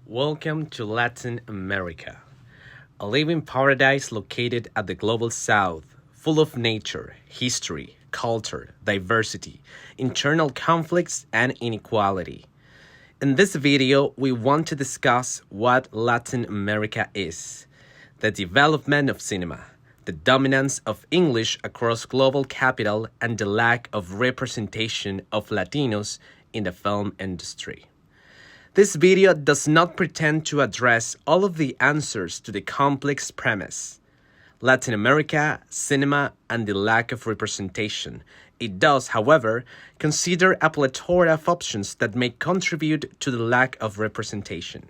Welcome to Latin America, a living paradise located at the global south, full of nature, history, culture, diversity, internal conflicts, and inequality. In this video, we want to discuss what Latin America is, the development of cinema, the dominance of English across global capital, and the lack of representation of Latinos in the film industry. This video does not pretend to address all of the answers to the complex premise, Latin America, cinema, and the lack of representation. It does, however, consider a plethora of options that may contribute to the lack of representation.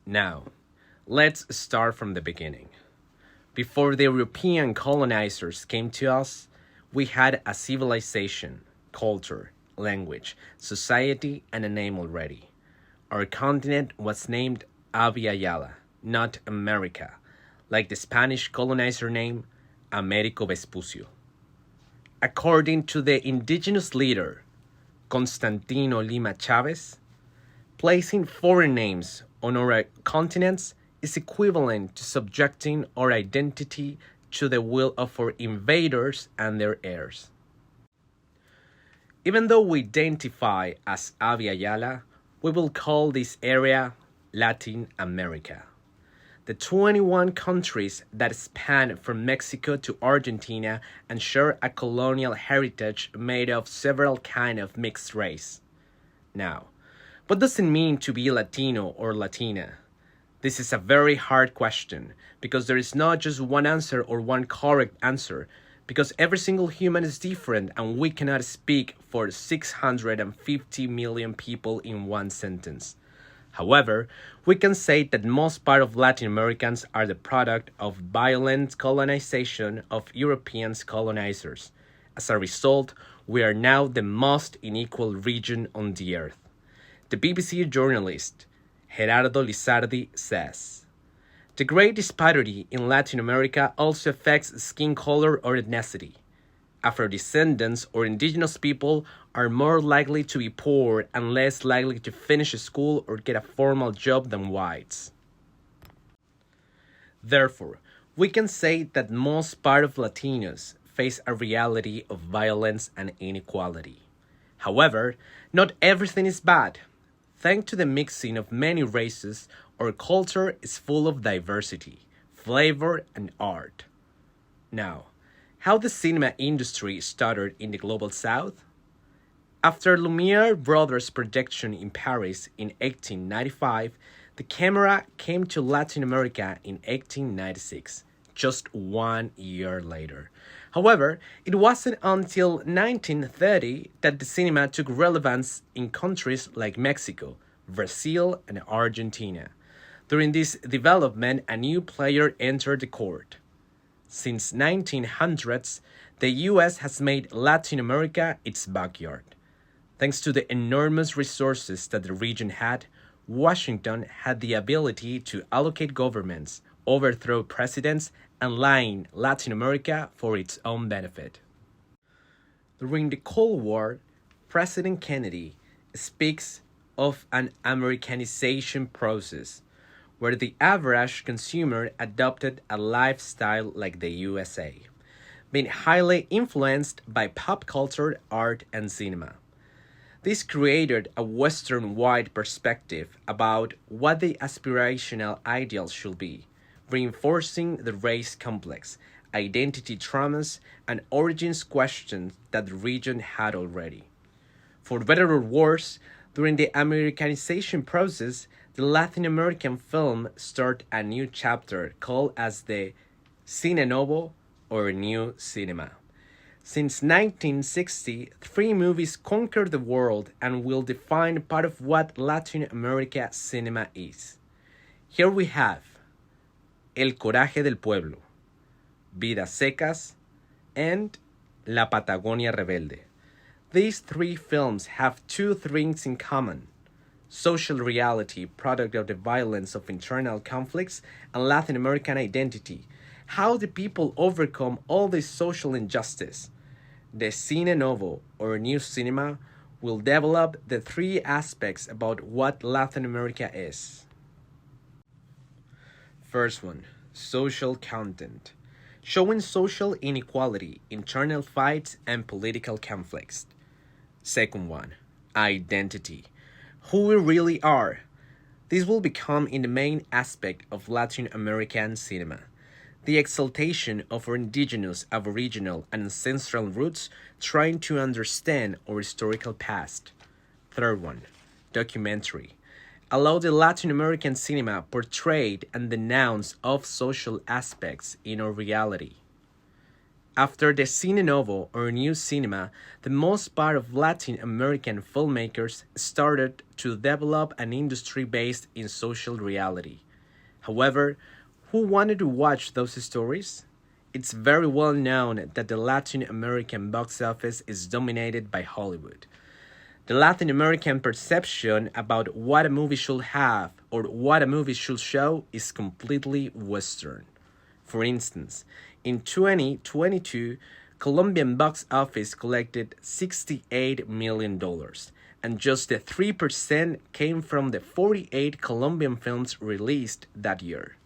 Now, let's start from the beginning. Before the European colonizers came to us, we had a civilization, culture, language, society, and a name already. Our continent was named Abya Yala, not America, like the Spanish colonizer name Américo Vespucio. According to the indigenous leader, Constantino Lima Chavez, placing foreign names on our continents is equivalent to subjecting our identity to the will of our invaders and their heirs. Even though we identify as Abya Yala, we will call this area Latin America. The 21 countries that span from Mexico to Argentina and share a colonial heritage made of several kinds of mixed race. Now, what does it mean to be Latino or Latina? This is a very hard question because there is not just one answer or one correct answer, because every single human is different and we cannot speak for 650 million people in one sentence. However, we can say that most part of Latin Americans are the product of violent colonization of European colonizers. As a result, we are now the most unequal region on the earth. The BBC journalist Gerardo Lizardi says, "The great disparity in Latin America also affects skin color or ethnicity. Afro-descendants or indigenous people are more likely to be poor and less likely to finish school or get a formal job than whites. Therefore, we can say that most part of Latinos face a reality of violence and inequality. However, not everything is bad. Thanks to the mixing of many races, our culture is full of diversity, flavor, and art." Now, how the cinema industry started in the global south? After Lumiere brothers' production in Paris in 1895, the camera came to Latin America in 1896, just 1 year later. However, it wasn't until 1930 that the cinema took relevance in countries like Mexico, Brazil, and Argentina. During this development, a new player entered the court. Since 1900s, the US has made Latin America its backyard. Thanks to the enormous resources that the region had, Washington had the ability to allocate governments, overthrow presidents, and line Latin America for its own benefit. During the Cold War, President Kennedy speaks of an Americanization process, where the average consumer adopted a lifestyle like the USA, being highly influenced by pop culture, art, and cinema. This created a Western-wide perspective about what the aspirational ideal should be, reinforcing the race complex, identity traumas, and origins questions that the region had already. For better or worse, during the Americanization process, the Latin American film started a new chapter called as the Cine Novo, or New Cinema. Since 1960, 3 movies conquered the world and will define part of what Latin America cinema is. Here we have El Coraje del Pueblo, Vidas Secas, and La Patagonia Rebelde. These 3 films have 2 things in common: social reality, product of the violence of internal conflicts, and Latin American identity, how the people overcome all this social injustice. The Cine Novo, or New Cinema, we'll develop the three aspects about what Latin America is. First one, social content. Showing social inequality, internal fights, and political conflicts. Second one, identity. Who we really are. This will become in the main aspect of Latin American cinema. The exaltation of our indigenous, aboriginal, and ancestral roots trying to understand our historical past. Third one, documentary. Allow the Latin American cinema portrayed and denounce of social aspects in our reality. After the Cine Novo or New Cinema, the most part of Latin American filmmakers started to develop an industry based in social reality. However, who wanted to watch those stories? It's very well known that the Latin American box office is dominated by Hollywood. The Latin American perception about what a movie should have or what a movie should show is completely Western. For instance, in 2022, Colombian box office collected $68 million, and just the 3% came from the 48 Colombian films released that year.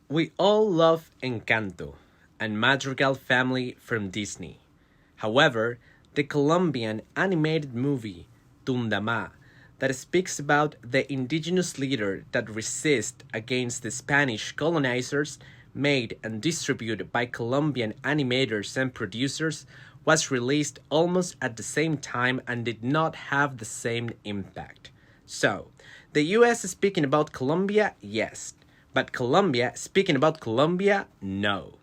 We all love Encanto and Madrigal Family from Disney. However, the Colombian animated movie Tundamá that speaks about the indigenous leader that resists against the Spanish colonizers, made and distributed by Colombian animators and producers, was released almost at the same time and did not have the same impact. So, the US is speaking about Colombia, yes, but Colombia speaking about Colombia, no.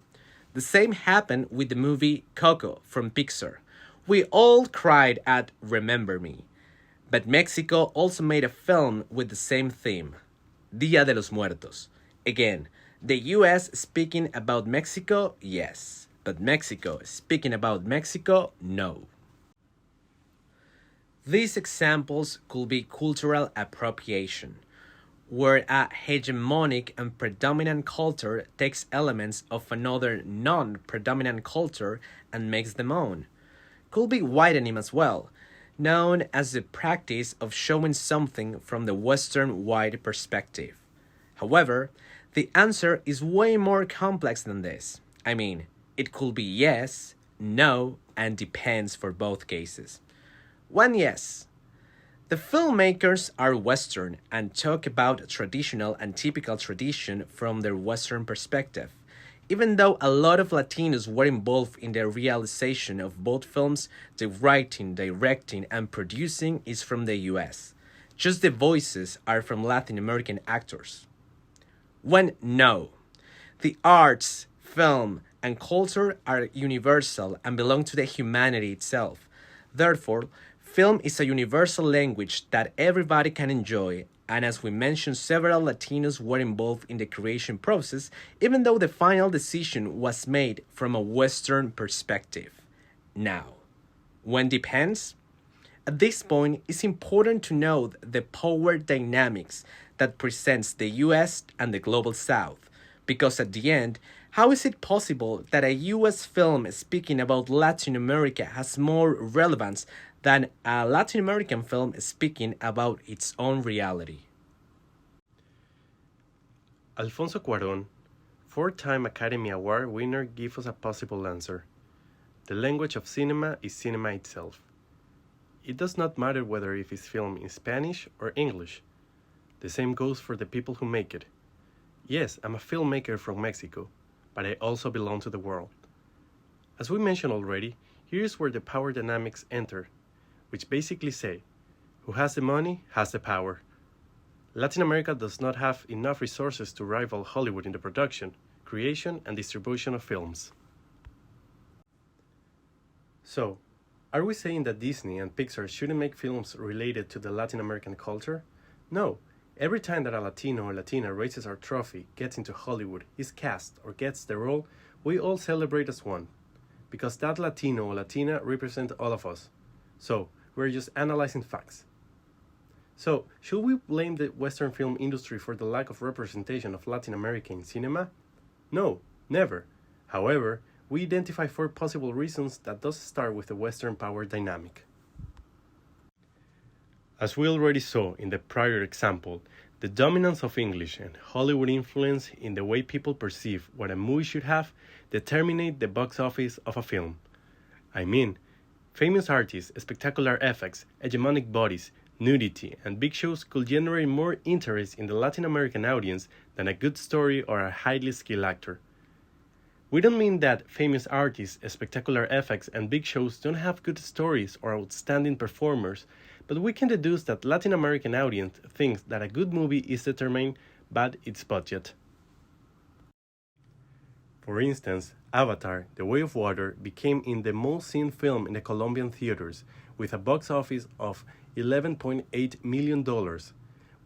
The same happened with the movie Coco from Pixar. We all cried at Remember Me. But Mexico also made a film with the same theme, Dia de los Muertos. Again, the US speaking about Mexico, yes, but Mexico speaking about Mexico, no. These examples could be cultural appropriation, where a hegemonic and predominant culture takes elements of another non-predominant culture and makes them own. Could be widening as well, known as the practice of showing something from the Western wide perspective. However, the answer is way more complex than this. I mean, it could be yes, no, and depends for both cases. One yes. The filmmakers are Western and talk about traditional and typical tradition from their Western perspective. Even though a lot of Latinos were involved in the realization of both films, the writing, directing, and producing is from the US. Just the voices are from Latin American actors. When no, the arts, film, and culture are universal and belong to the humanity itself. Therefore, film is a universal language that everybody can enjoy, and as we mentioned, several Latinos were involved in the creation process, even though the final decision was made from a Western perspective. Now, when depends? At this point, it's important to note the power dynamics that presents the US and the Global South, because at the end, how is it possible that a US film speaking about Latin America has more relevance than a Latin American film speaking about its own reality? Alfonso Cuarón, four-time Academy Award winner, gives us a possible answer. The language of cinema is cinema itself. It does not matter whether it is filmed in Spanish or English. The same goes for the people who make it. Yes, I'm a filmmaker from Mexico, but I also belong to the world. As we mentioned already, here's where the power dynamics enter, which basically say, who has the money has the power. Latin America does not have enough resources to rival Hollywood in the production, creation, and distribution of films. So, are we saying that Disney and Pixar shouldn't make films related to the Latin American culture? No. Every time that a Latino or Latina raises our trophy, gets into Hollywood, is cast, or gets the role, we all celebrate as one. Because that Latino or Latina represent all of us. So, we're just analyzing facts. So, should we blame the Western film industry for the lack of representation of Latin America in cinema? No, never. However, we identify 4 possible reasons that does start with the Western power dynamic. As we already saw in the prior example, the dominance of English and Hollywood influence in the way people perceive what a movie should have determine the box office of a film. I mean, famous artists, spectacular effects, hegemonic bodies, nudity, and big shows could generate more interest in the Latin American audience than a good story or a highly skilled actor. We don't mean that famous artists, spectacular effects, and big shows don't have good stories or outstanding performers, but we can deduce that Latin American audience thinks that a good movie is determined by its budget. For instance, Avatar, The Way of Water became in the most seen film in the Colombian theaters, with a box office of $11.8 million.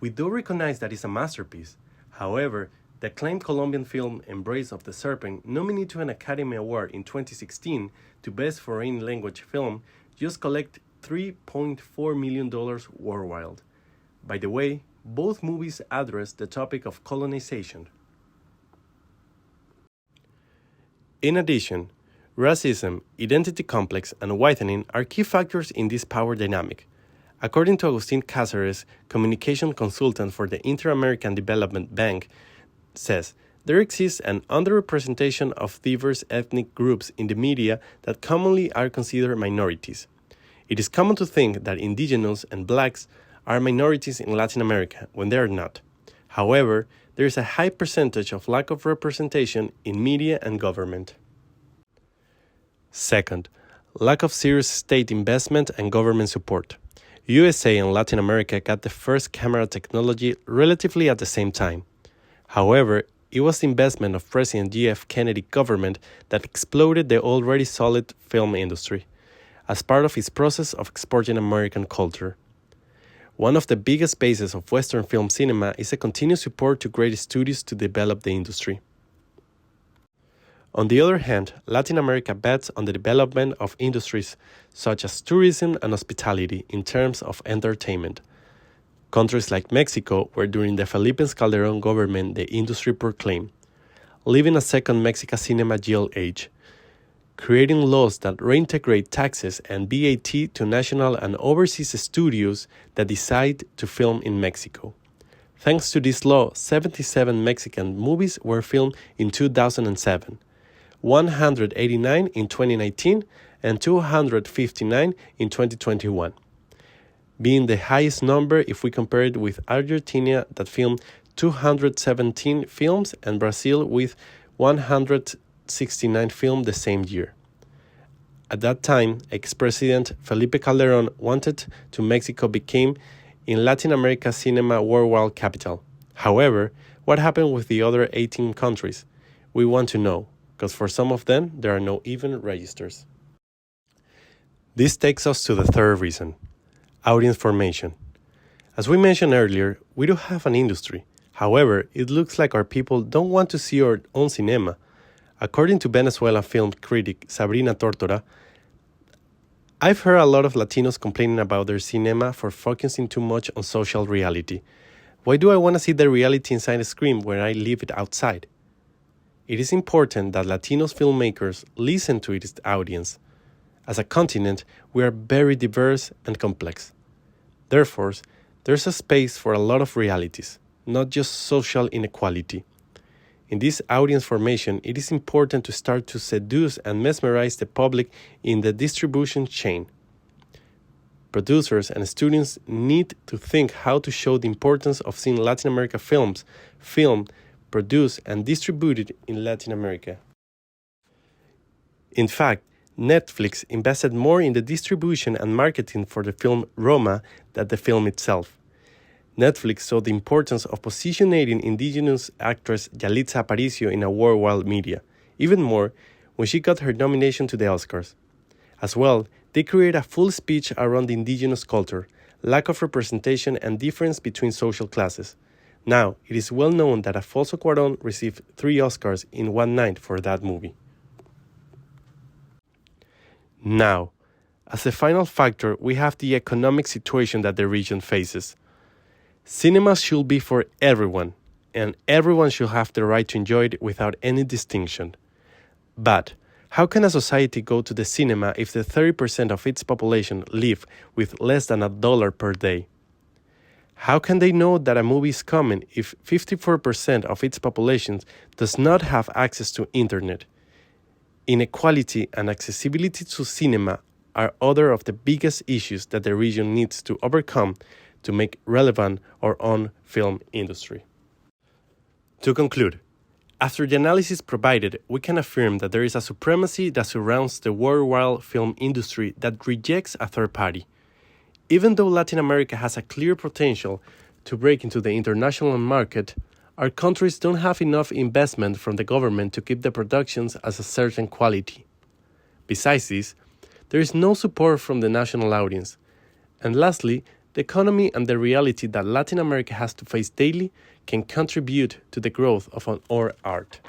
We do recognize that it's a masterpiece. However, the acclaimed Colombian film Embrace of the Serpent, nominated to an Academy Award in 2016 to Best Foreign Language Film, just collected $3.4 million worldwide. By the way, both movies address the topic of colonization. In addition, racism, identity complex, and whitening are key factors in this power dynamic. According to Agustin Cáceres, communication consultant for the Inter-American Development Bank, says, there exists an underrepresentation of diverse ethnic groups in the media that commonly are considered minorities. It is common to think that indigenous and blacks are minorities in Latin America when they are not. However, there is a high percentage of lack of representation in media and government. Second, lack of serious state investment and government support. USA and Latin America got the first camera technology relatively at the same time. However, it was the investment of President J.F. Kennedy government that exploded the already solid film industry, as part of its process of exporting American culture. One of the biggest bases of Western film cinema is a continuous support to great studios to develop the industry. On the other hand, Latin America bets on the development of industries such as tourism and hospitality in terms of entertainment. Countries like Mexico, where during the Felipe Calderón government the industry proclaimed, living a second Mexican cinema Gill age, creating laws that reintegrate taxes and VAT to national and overseas studios that decide to film in Mexico. Thanks to this law, 77 Mexican movies were filmed in 2007, 189 in 2019, and 259 in 2021. Being the highest number if we compare it with Argentina that filmed 217 films and Brazil with 169 films the same year. At that time, ex-president Felipe Calderón wanted to Mexico become in Latin America cinema worldwide capital. However, what happened with the other 18 countries? We want to know, because for some of them there are no even registers. This takes us to the third reason. Audience formation. As we mentioned earlier, we do have an industry. However, it looks like our people don't want to see our own cinema. According to Venezuelan film critic Sabrina Tortora, I've heard a lot of Latinos complaining about their cinema for focusing too much on social reality. Why do I want to see the reality inside a screen when I leave it outside? It is important that Latinos filmmakers listen to its audience. As a continent, we are very diverse and complex. Therefore, there's a space for a lot of realities, not just social inequality. In this audience formation, it is important to start to seduce and mesmerize the public in the distribution chain. Producers and students need to think how to show the importance of seeing Latin America films, filmed, produced, and distributed in Latin America. In fact, Netflix invested more in the distribution and marketing for the film Roma than the film itself. Netflix saw the importance of positioning indigenous actress Yalitza Aparicio in a worldwide media, even more when she got her nomination to the Oscars. As well, they created a full speech around the indigenous culture, lack of representation, and difference between social classes. Now, it is well known that Alfonso Cuarón received 3 Oscars in one night for that movie. Now, as a final factor, we have the economic situation that the region faces. Cinema should be for everyone, and everyone should have the right to enjoy it without any distinction. But How can a society go to the cinema if the 30% of its population live with less than $1 per day? How can they know that a movie is coming if 54% of its population does not have access to internet? Inequality and accessibility to cinema are other of the biggest issues that the region needs to overcome to make relevant our own film industry. To conclude, after the analysis provided, we can affirm that there is a supremacy that surrounds the worldwide film industry that rejects a third party. Even though Latin America has a clear potential to break into the international market, our countries don't have enough investment from the government to keep the productions as a certain quality. Besides this, there is no support from the national audience. And lastly, the economy and the reality that Latin America has to face daily can contribute to the growth of our art.